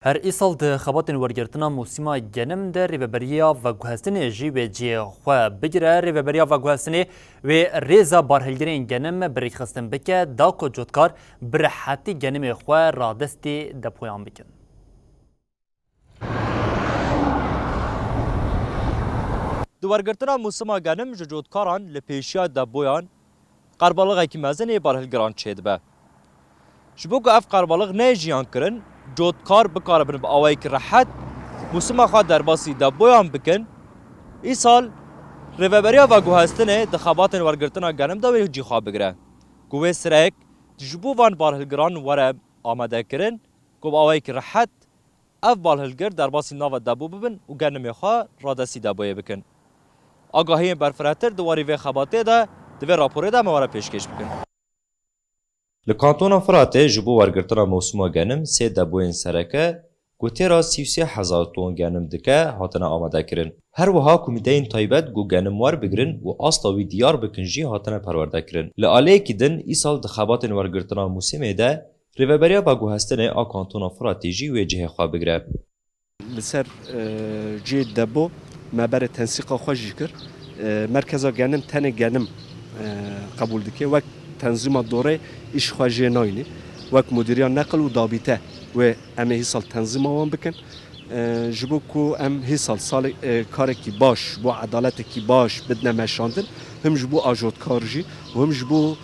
هر ایسال ده خباتن ورگرتنا موسیما گنم در ریوبریا و گوهستن جی و جی خو بگیره ریوبریا و گوهستن و ریزا بارهلگرین گنم بریک خستن بکه دا کو جوتکار برحتی گنم خو را دستی دپویان بکن. دوارگرتنا موسیما گنم جوتکاران لپیشیا دپویان قربالغ کی مزنی بارهلگران چید به. شبوك اف قربالغ نيجيان كرن جوتكار بكار بن باويك راحت موسما خا درباسي دبويان بكن ايسال ريفبريا و گوهستنه دخاباتن ورگرتنا گنم دا جي خا بگره گوه سرک جبو وان بارهلگران وره آماده کرن گو باويك راحت اف بارهلگر درباسي ناو دبو ببن و گنم خا رادسي دبويه بكن آگاهی برفراتر دواری و خباته دا دوی راپوره دا مواره پیشکش بکن. لکانتونا فراته جبو ورگرتنا موسما گنم سه دبوین سرکه گوتیرا 33,000 تون گنم دکه هاتنا آماده کرن. هر وها کمیتین تایبت گو گنم وار بگرن و اصلاوی دیار بکنجی هاتنا پرورده کرن. لعالیه که دن ایسال دخاباتن ورگرتنا موسمه ده ریوبریا با گوهستنه آکانتونا فراته جی و جه خواه بگره. لسر جی دبو مبر تنسیق خوش کر مرکز گنم تن گنم قبول دکه وقت تنظیم الدوره ایش خواجه ناینی وک مدیریان نقل و دابیته و ام هیسال تنظیم آوان بکن جبو کو ام هیسال سال کار کی باش بو عدالت کی باش بدنا مشاندن هم جبو آجود کارجی و هم جبو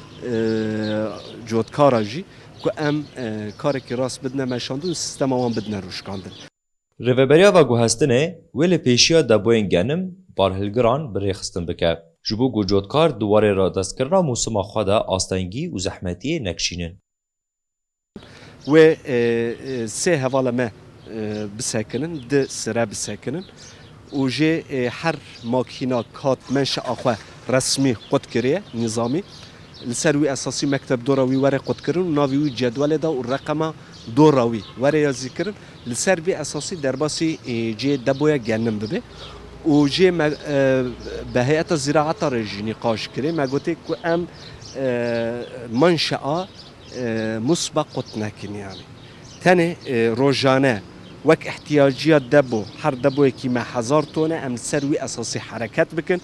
جود کارجی کو ام کار کی راست بدنا مشاندن سیستم آوان بدنا روش کاندن ریوبریا و گوهستنه ولی پیشیا دبوین گنم بارهلگران بریخستن بکه. جبو گوجودکار دواره را دست کرنا موسما خواده آستانگی و زحمتی نکشینن. و سه حواله ما بسکنن ده سره بسکنن و جه هر ماکینا کات منش آخوه رسمی قد کریه نظامی لسروی اساسی مکتب دوراوی وره قد کرن و ناویوی جدول دا و رقم دوراوی وره یازی کرن لسروی اساسی درباسی جه دبویا گنم ببه و جه به هیئت زراعت رجی نقاش کرده ما گوته که ام منشأ مسبق قط نکن یعنی تنه روزانه وک احتیاجیات دبو هر دبوی که ما 1000 تونه ام سروی اساسی حرکت بکن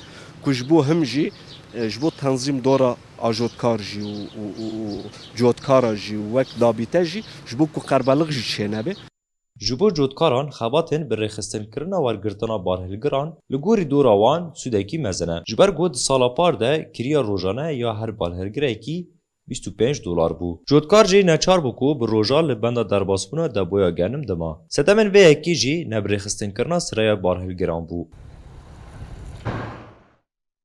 کجبو هم جی جبو تنظیم دورا آجودکار جی و جودکار جی وک دابیته جی جبو که قربالغ جی چه نبه جبو جودکاران خباتن برخستن کرنا ورگرتنا بارهلگران لگوری دوراوان سودکی مزنه. جبر گود سالا پار ده کریا روزانه یا هر بارهلگره کی 25 دلار بو. جودکار جی نچار بکو بر روزا لبندا درباسبونا دبویا گنم دما. ستمن وی اکی جی نبرخستن کرنا سریا بارهلگران بو.